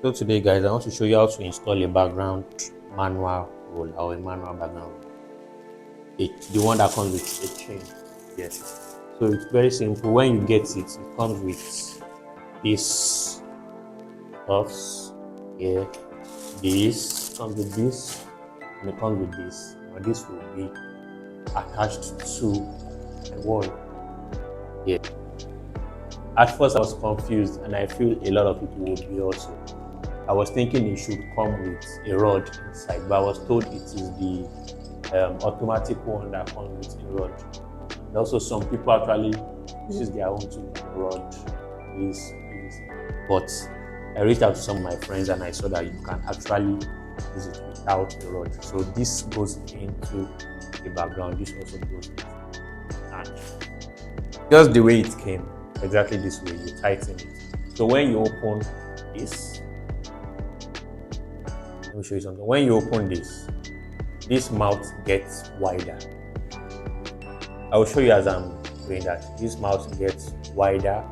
So today guys, I want to show you how to install a background manual roller or a manual background roller. The one that comes with a chain. Yes. So it's very simple. When you get it, it comes with this stuffs here. This comes with this, and it comes with this. Now this will be attached to a wall. Yeah. At first I was confused, and I feel a lot of people would be also. I was thinking it should come with a rod inside, but I was told it is the automatic one that comes with a rod. And also some people actually use their own to rod this. But I reached out to some of my friends and I saw that you can actually use it without a rod. So this goes into the background, this also goes into, and just the way it came, exactly this way, you tighten it. So when you open this, let me show you something. When you open this mouth gets wider. I will show you as I'm doing that. This mouth gets wider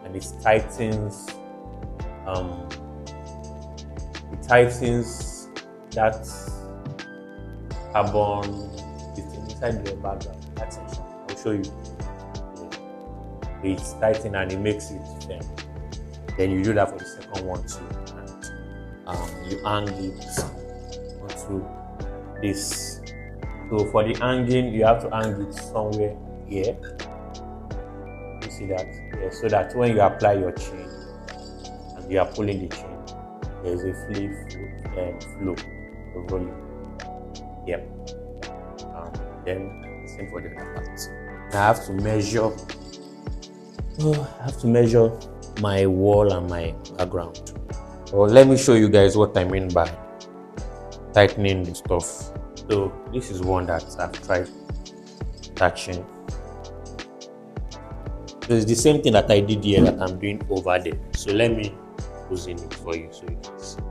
and it tightens that carbon inside the background. That's it. I'll show you. It's tightened and it makes it firm. Then you do that for the second one too. You hang it onto this. So for the hanging, you have to hang it somewhere here. You see that? Yeah, so that when you apply your chain and you are pulling the chain, there's a flow of volume. Yep. Then same for the other part. Now I have to measure my wall and my background. Well, let me show you guys what I mean by tightening the stuff. So this is one that I've tried attaching. So it's the same thing that I did here that I'm doing over there. So let me loosen it for you so you can see.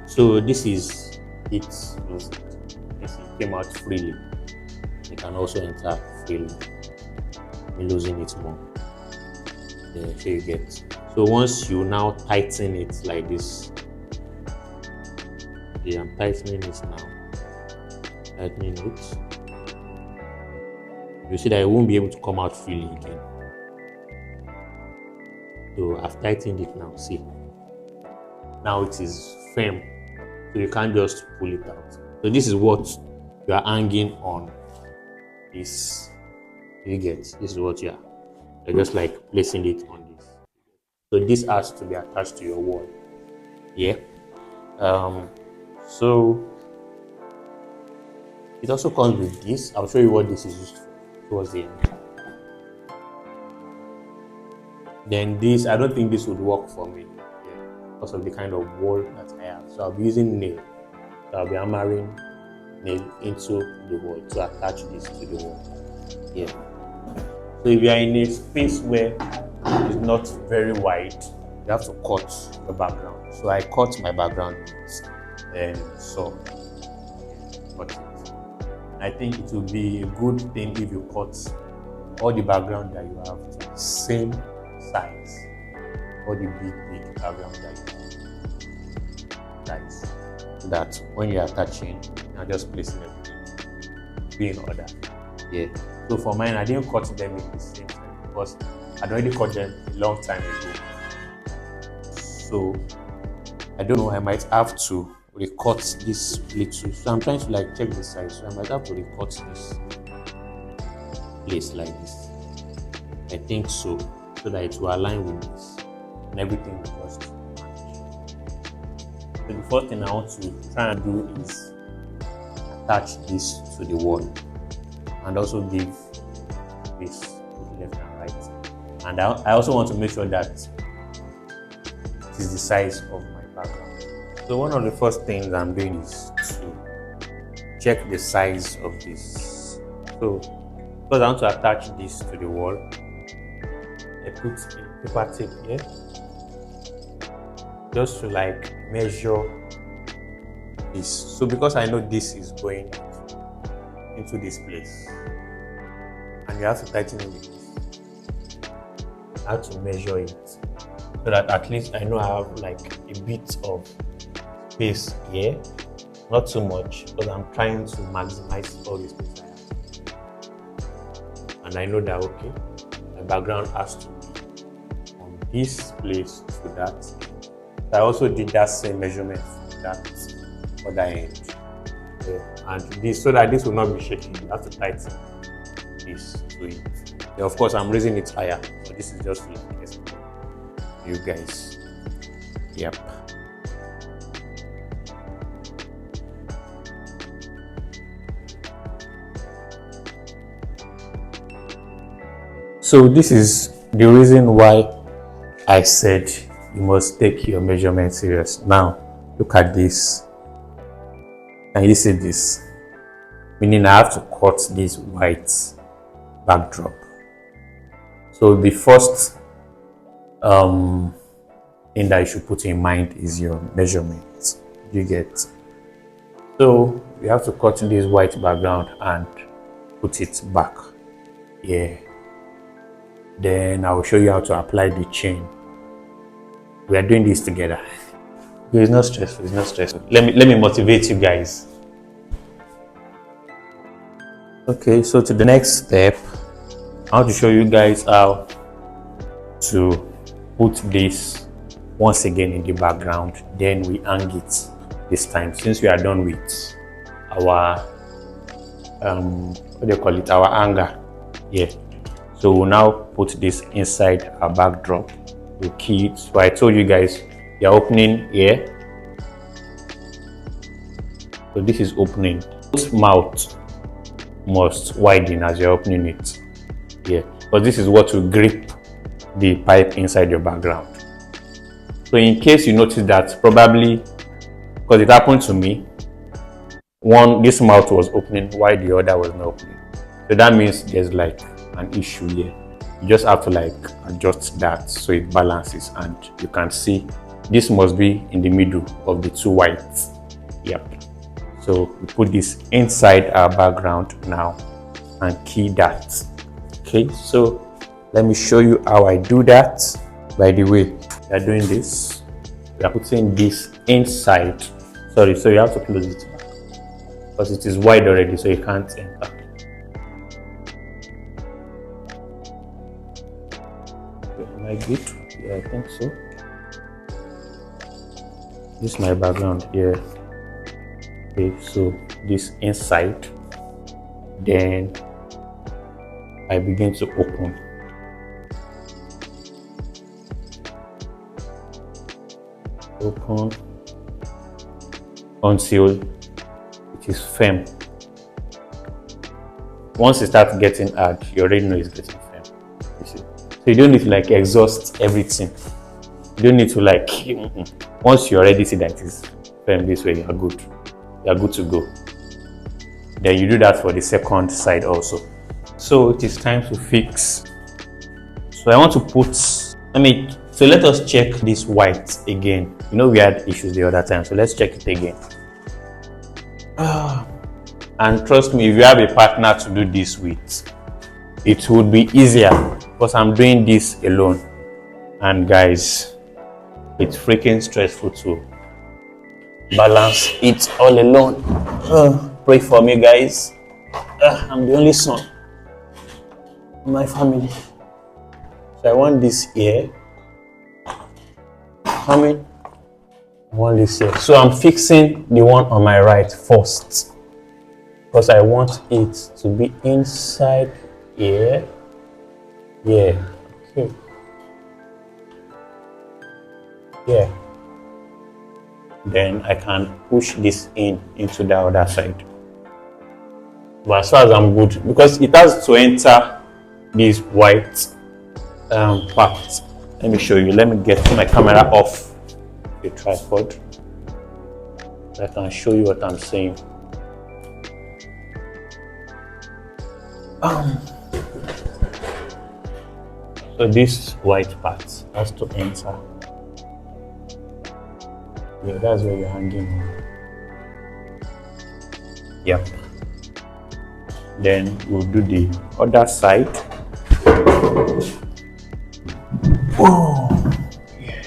So this is it loosened. This came out freely. It can also enter freely. Let me loosen it more. So you get. So once you now tighten it like this, yeah, I'm tightening it now. Tightening it. You see that it won't be able to come out freely again. So I've tightened it now. See, now it is firm, so you can't just pull it out. So this is what you are hanging on. This you get. This is what you are. You're just like placing it on this. So this has to be attached to your wall. Yeah. So it also comes with this. I'll show you what this is used for towards the end. Then this, I don't think this would work for me because of the kind of wall that I have. So I'll be using nail. So I'll be hammering nail into the wall to attach this to the wall. Yeah. So if you are in a space where it's not very wide, you have to cut the background. So I cut my background and so cut it. I think it will be a good thing if you cut all the background that you have to the same size, or the big background that you have. Nice. So that when you're attaching, you're just placing everything be in order. Yeah. So for mine, I didn't cut them in the same time because I'd already cut them a long time ago. So I don't know, I might have to recut this little. So I'm trying to like check the size. So I might have to recut this place like this. I think so that it will align with this and everything will just match. So the first thing I want to try and do is attach this to the wall and also give this left and right. And I also want to make sure that it is the size of my background. So one of the first things I'm doing is to check the size of this. So because I want to attach this to the wall, I put a paper tape here just to like measure this. So because I know this is going into this place and you have to tighten it with this, I have to measure it so that at least I know I have like a bit of space here, not too much, because I'm trying to maximize all the space I have. And I know that okay, my background has to be from this place to that. I also did that same measurement from that other end. And this, so that this will not be shaking, you have to tighten this to it. Yeah, of course, I'm raising it higher, but this is just for you guys. Yep. So this is the reason why I said you must take your measurement serious. Now, look at this. Can you see this? Meaning I have to cut this white backdrop. So the first thing that you should put in mind is your measurement. You get. So we have to cut this white background and put it back. Yeah. Then I will show you how to apply the chain. We are doing this together. It's not stressful. It's not stressful. Let me motivate you guys. Okay, so to the next step, I want to show you guys how to put this once again in the background. Then we hang it this time, since we are done with our what do you call it? Our hanger. Yeah. So we'll now put this inside our backdrop. We'll key it. So I told you guys, you're opening here. So this is opening. This mouth must widen as you're opening it. Yeah, but this is what will grip the pipe inside your background. So in case you notice that, probably because it happened to me, this mouth was opening while the other was not opening. So that means there's like an issue here. You just have to like adjust that so it balances, and you can see this must be in the middle of the two whites. Yep. So we put this inside our background now and key that. Okay, so let me show you how I do that. By the way, we are doing this. We are putting this inside. Sorry, so you have to close it because it is wide already, so you can't enter. Am I good? Yeah, I think so. This is my background here. Okay, so this inside, then I begin to open. Open until it is firm. Once it starts getting hard, you already know it's getting firm. You see? So you don't need to like exhaust everything. You don't need to like, once you already see that it is firm this way, you are good. You are good to go. Then you do that for the second side also. So it is time to fix. So I want to put, so let us check this white again. You know we had issues the other time, so let's check it again. And trust me, if you have a partner to do this with, it would be easier because I'm doing this alone. And guys, it's freaking stressful to balance it all alone. Pray for me, guys. I'm the only son in my family. So I want this here. I want this here. So I'm fixing the one on my right first because I want it to be inside here. Yeah. Okay. Yeah. Then I can push this into the other side. But as far as I'm good, because it has to enter this white part. Let me show you. Let me get my camera off the tripod so I can show you what I'm saying. So this white part has to enter. Yeah, that's where you're hanging. Yep. Then we'll do the other side. Oh, yeah.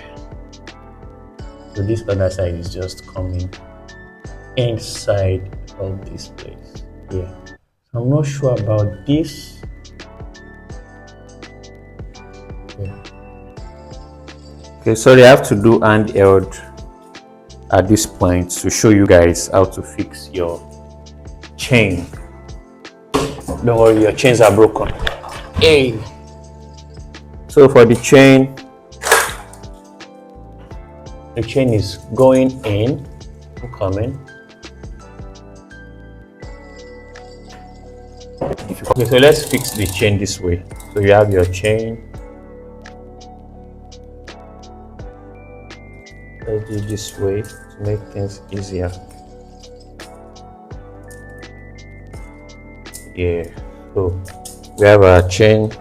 this other side is just coming inside of this place. Yeah, so I'm not sure about this. Yeah. Okay, sorry, I have to do handheld at this point to show you guys how to fix your chain. Don't worry, your chains are broken. Hey, so for the chain is going in, coming. Okay, so let's fix the chain this way. So you have your chain. Let's do it this way to make things easier. Yeah, so we have our chain.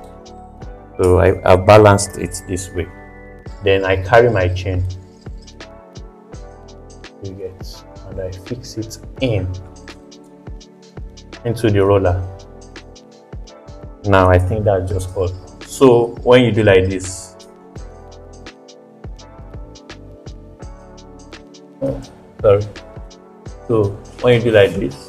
So I balanced it this way. Then I carry my chain. You get, and I fix it into the roller. Now I think that's just all. So when you do like this, sorry. So when you do like this,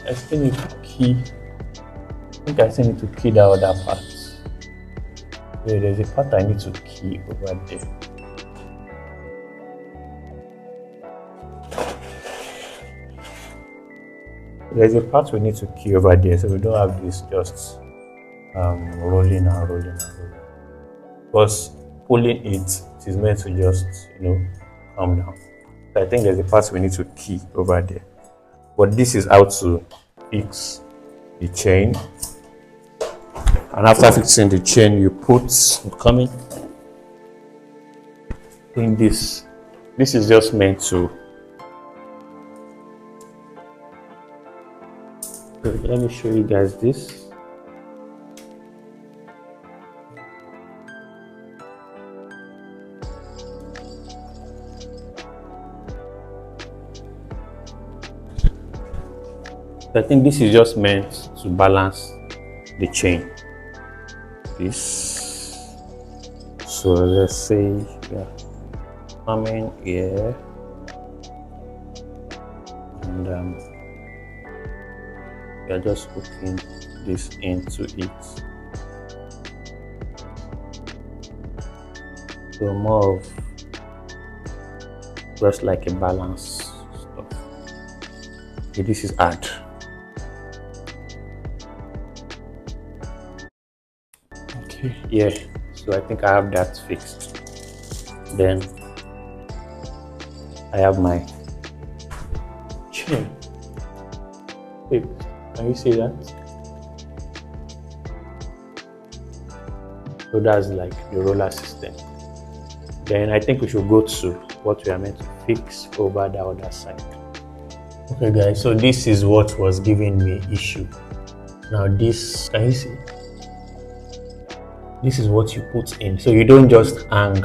I still need to key. I think I still need to key the other part. Yeah, there's a part I need to key over there. There's a part we need to key over there, so we don't have this just rolling and rolling and rolling. Because pulling it is meant to just, calm down. So I think there's a part we need to key over there. But this is how to fix the chain. And after fixing the chain, you put in this. This is just meant to. Let me show you guys this. I think this is just meant to balance the chain. This. So let's say coming here, and we are just hooking this into it. So more of just like a balance stuff. Okay, this is hard. Okay, yeah. So I think I have that fixed. Then I have my chain. Wait, can you see that? So that's like the roller system. Then I think we should go to what we are meant to fix over the other side. Okay guys, so this is what was giving me issue. Now this, can you see? This is what you put in. So you don't just hang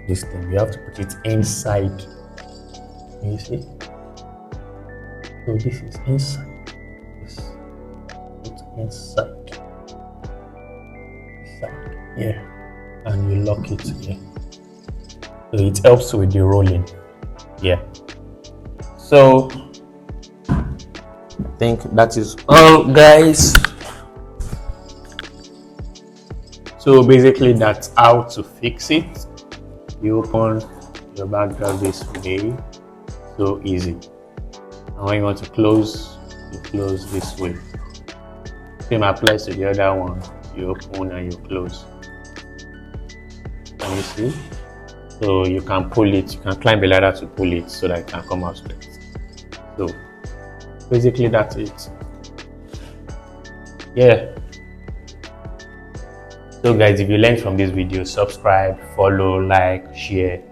this thing. You have to put it inside. Can you see? So this is inside. This put inside. Yeah, and you lock it here. So it helps with the rolling. Yeah. So I think that is all, guys. So basically that's how to fix it. You open your backdrop this way, so easy. And when you want to close, you close this way. Same applies to the other one. You open and you close. Can you see? So you can pull it, you can climb a ladder to pull it so that it can come out straight. So basically that's it. Yeah. So guys, if you learned from this video, subscribe, follow, like, share,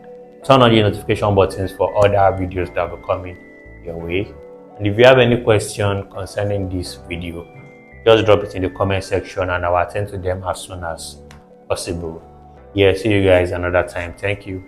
turn on the notification buttons for other videos that will be coming your way. And if you have any question concerning this video, just drop it in the comment section and I will attend to them as soon as possible. Yeah, see you guys another time. Thank you.